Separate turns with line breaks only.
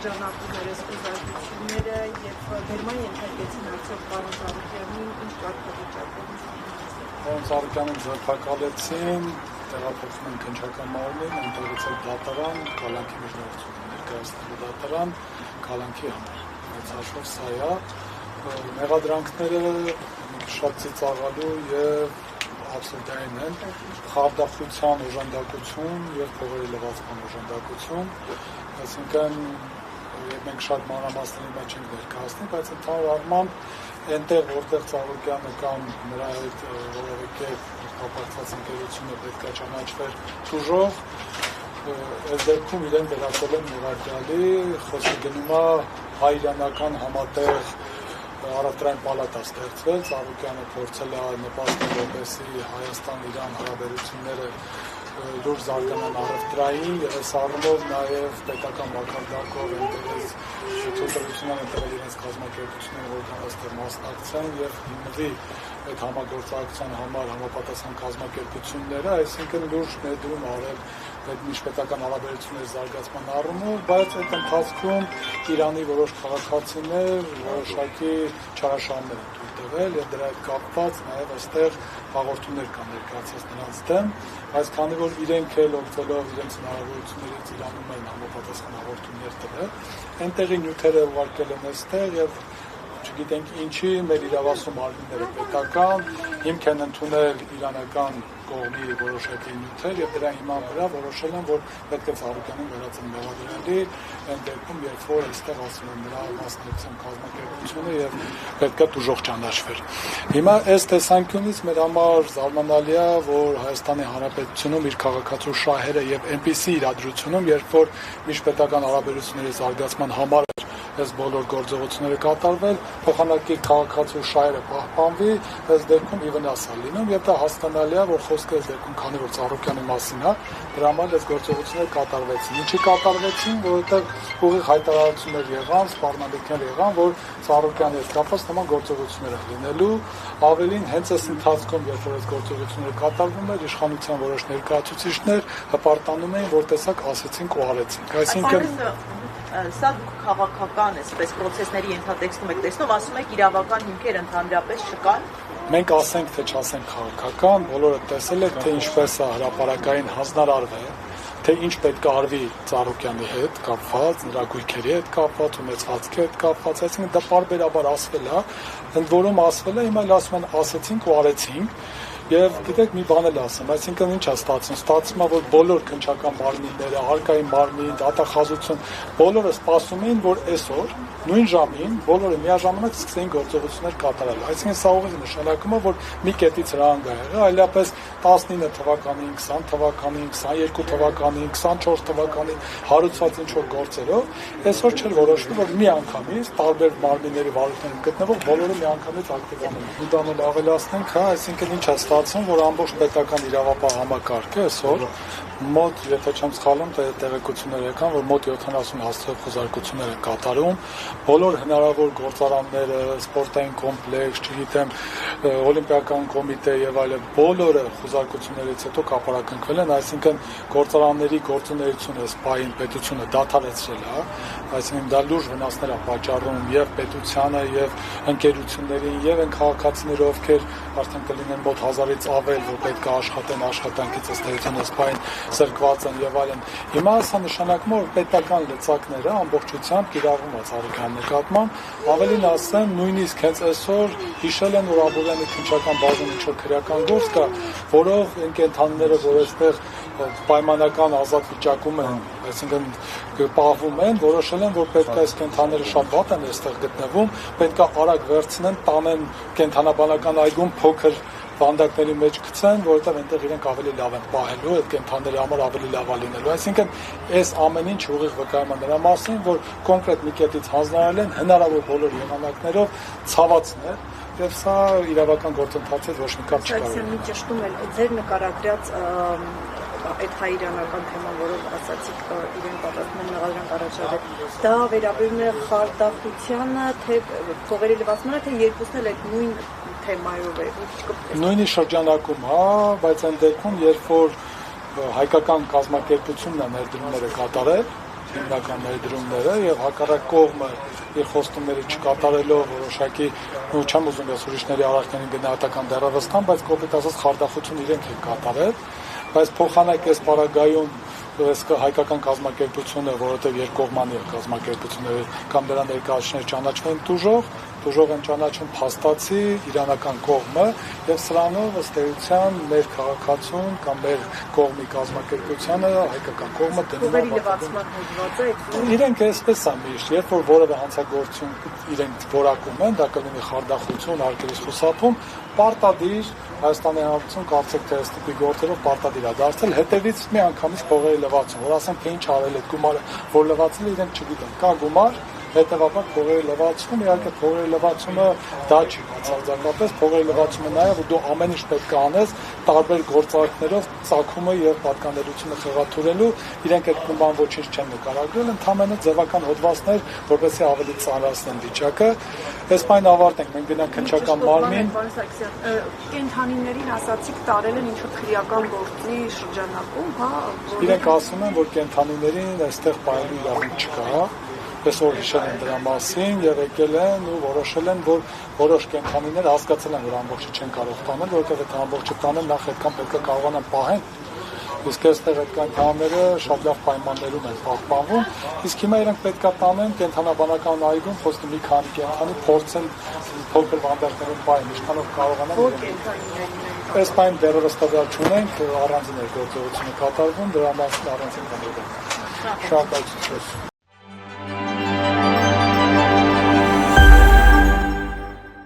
շրջանակները, զբոսայգությունները եւ դերման ենթարկեցին արդյոք պարոն Ծառուկյանին ինչ կարգավիճակում։
Պարոն Ծառուկյանին ձերբակալեցին, տեղափոխում են Քնչական մարմին, այնտեղից էլ դատարան, կալանքի միջնորդություն ներկայացնելու դատարան, կալանքի համար։ Այս հաշվով սա է, մեղադրանքները շատ ծիծաղալու եւ աբսուրդային են, խարդախության օժանդակություն եւ փողերի լվացման օժանդակություն, այսինքն մենք շատ մանրամասների մեջ ենք ներկայացնում, բայց ընդհանուր առմամբ այնտեղ որտեղ Ծառուկյանը կամ նրա հետ որևէ կերպ կապակցված ընկերությունը պետք է ճանաչվեր տուժող, այս դեպքում իրեն վերածել են նեղարդյալի, խոսքը գնում է հայ-իրանական համատեղ առևտրային պալատա ստեղծվել, Ծառուկյանը փորձել է նպաստել, որպեսզի Հայաստան-Իրան հարաբերությունները լուրջ զարգանան առևտրային եւ այս առումով նաեւ պետական մակարդակով այնտեղից ցուցադրություններ ընտրել իրենց կազմակերպությունները, որ այստեղ մասնակցեն եւ հիմնվի այդ համագործակցության համար համապատասխան կազմակերպությունները, այսինքն լուրջ ներդրում արել այդ միջպետական հարաբերությունների զարգացման առումով, բայց այդ ընթացքում Իրանի որոշ քաղաքացիներ որոշակի չարաշահումներ են թույլ տվել եւ դրա հետ կապված նաեւ այստեղ հաղորդումներ կան ներկայացած նրանց դեմ, բայց քանի որ իրենք էլ օգտվելով իրենց հնարավորություններից Իրանում են համապատասխան հաղորդումներ տվել, այնտեղի նյութերը ուղարկել են այստեղ եւ չգիտենք ինչի մեր իրավասու մարմինները պետական հիմք են ընդունել իրանական կողմի որոշակի նյութեր եւ դրա հիման վրա որոշել են, որ պետք է Ծառուկյանին վերածեն մեղադրելի, այն դեպքում, երբ որ այստեղ ասում են նրա մասնակցության կազմակերպությունը եւ պետք է տուժող ճանաչվեր։ Հիմա այս տեսանկյունից մեր համար զարմանալի է, որ Հայաստանի Հանրապետությունում իր քաղաքացու շահերը եւ այնպիսի իրադրությունում, երբ որ միջպետական հարաբերությունների զարգացման համար այս բոլոր գործողությունները կատարվել, փոխանակի քաղաքացու շահերը պահպանվի, այս դեպքում ի վնաս է լինում եւ դա հասկանալի է, որ խոսքը այս դեպքում քանի որ Ծառուկյանի մասին է, դրա համար այս գործողությունները կատարվեցին։ Ինչի կատարվեցին, որովհետեւ ուղիղ հայտարարություններ եղան, սպառնալիքներ եղան, որ Ծառուկյանի հետ կապված նման գործողություններ են լինելու, ավելին հենց այս ընթացքում, երբ որ այս գործողությունները կատարվում էր, իշխանության որոշ ներկայացուցիչներ հպարտանում էին, որ տեսակ ասեցինք ու արեցինք։ Այսինքն
Սա քաղաքական էսպես process-ների ենթատեքստում եք տեսնում, ասում եք իրավական հիմքեր ընդհանրապես չկան։
Մենք ասենք թե չասենք քաղաքական, բոլորը տեսել եք, թե ինչպես է հրապարակային հանձնարարվել, թե ինչ պետք է արվի Ծառուկյանի հետ կապված, նրա գույքերի հետ կապված, ունեցվածքի հետ կապված, այսինքն դա պարբերաբար ասվել է, ընդ որում ասվել է, հիմա ասում են ասեցինք ու արեցինք։ Եվ գիտեք մի բան էլ ասեմ, այսինքն ինչ է ստացվում, ստացվում է, որ բոլոր քնչական մարմինները, հարկային մարմին, դատախազություն, բոլորը սպասում էին, որ այսօր նույն ժամին բոլորը միաժամանակ սկսեին գործողություններ կատարել։ Այսինքն սա ուղղակի նշանակում է, որ մի կետից հրահանգ է եղել, այլապես 19 թվականին, 20 թվականին, 22 թվականին, 24 թվականին հարուցված ինչ-որ գործերով, այսօր չէր որոշվում, որ մի անգամից տարբեր մարմինների վարույթներում գտնվող բոլորը մի անգամից ակտիվանում են։ Ու դա էլ ավելացնենք, հա, այսինքն ինչ է ստացվում, որ ամբողջ պետական իրավապահ համակարգը այսօր մոտ, եթե չեմ սխալվում, տեղեկություններ եկան, որ մոտ 70 հաստատ խոզարկություններ են կատարում, բոլոր հնարավոր գործարանները, սպորտային կոմպլեքս, չգիտեմ, օլիմպիական կոմիտե եւ այլն, բոլորը խոզարկություններից հետո կապարակնքվել են, այսինքն գործարանների գործունեությունը սպային պետությունը դադարեցրել է, այսինքն դա լուրջ վնասներ է պատճառում եւ պետությանը եւ ընկերություններին եւ այն քաղաքացիները, ովքեր արդեն կլինեն մոտ 1000-ից ավել, որ պետք է աշխատեն աշխատանքից ըստ էության սպային սրկված են եւ այլն։ Հիմա սա նշանակում է, որ պետական լծակները ամբողջությամբ կիրառվում է Ծառուկյանի նկատմամբ, ավելին ասեմ, նույնիսկ հենց այսօր հիշել են, որ Աբովյանի քնչական բաժնում ինչ-որ քրեական գործ կա, որով կենթանիները, որ այստեղ պայմանական ազատ վիճակում են, այսինքն պահվում են, որոշել են, որ պետք է այս կենթանիները շատ վատ են այստեղ գտնվում, պետք է արագ վերցնեն, տանեն կենթանաբանական այգում փոքր վանդակների մեջ գցեն, որովհետև այնտեղ իրենք ավելի լավ են պահելու, այդ կենթանիների համար ավելի լավ է լինելու։ Այսինքն այս ամեն ինչ ուղիղ վկայում է նրա մասին, որ կոնկրետ մի կետից հանձնարարել են հնարավոր բոլոր եղանակներով ցավացնել, եւ սա իրավական գործընթացի ոչ մի կապ չկա։
Բայց մի ճշտում էլ ձեր նկարագրած այդ հայ-իրանական թեման, որով ասացիք իրեն պատասխանում են մեղադրանք առաջադրել, դա վերաբերում է խարդախությանը, թե փողերի լվացմանը, թե երկուսն էլ այդ նույն թեմայով է։
Նույնի շրջանակում, հա, բայց այն դեպքում, երբ որ հայկական կազմակերպությունն է ներդրումները կատարել, հիմնական ներդրումները եւ հակառակ կողմը իր խոստումները չկատարելով որոշակի չեմ ուզում ես ուրիշների առաջներին գնահատական դեռևս տամ, բայց կոպիտ ասած խարդախություն իրենք են կատարել, բայց փոխանակ այս պարագայում հայկական կազմակերպությունը, որովհետև երկկողմանի կազմակերպությունները կամ դրա ներկայացուցիչները ճանաչվում են տուժող են ճանաչում փաստացի իրանական կողմը եւ սրանով ըստ էության մեր քաղաքացուն կամ մեր կողմի կազմակերպությանը հայկական կողմը դնում է
լվացման հոդվածը
իրենք այսպես է միշտ երբ որ որևէ հանցագործություն իրենք որակում են դա կլինի խարդախություն, արգելից խուսափում պարտադիր Հայաստանի Հանրապետություն կարծեք թե այս տիպի գործերով պարտադիր է դարձել հետևից մի անգամից փողերի լվացում որ ասենք թե ինչ արել այդ գումարը որ լվացել իրենք չգիտեն կա գումար հետևաբար փողերի լվացում իհարկե փողերի լվացումը դա չի բացարձակապես փողերի լվացումը նաև ու դու ամեն ինչ պետք է անես տարբեր գործարքներով ծագումը եւ պատկանելությունը խեղաթյուրելու իրենք այդ գումարը ոչինչ չեն նկարագրել ընդհանրապես ձևական հոդվածներ որպեսզի ավելի ծանրացնեն վիճակը այս բան ավարտենք մենք գնանք քննչական մարմին
կենթանիներին ասացիք տարել են ինչ-որ քրեական գործի շրջանակում հա
իրենք ասում են որ կենթանիներին այստեղ բայելու իրավունք չկա այսօր հիշել են դրա մասին եւ եկել են ու որոշել են որ որոշ կենթանիներ հասկացել են որ ամբողջը չեն կարող տանել որովհետեւ այդ ամբողջը տանել նախ այդքան պետք է կարողանան պահեն իսկ այստեղ այդ կենթանիները շատ լավ պայմաններում են պահպանվում իսկ հիմա իրենք պետք է տանեն կենթանաբանական այգում խոսքը մի քանի կենթանի փորձեն փոքր վանդակներում պահեն ինչքանով կարողանան
որ կենթանիներին
այս բան դեռևս տվյալ չունենք առանձին գործողությունը կատարվում դրա մասին առանձին կներեք շնորհակալություն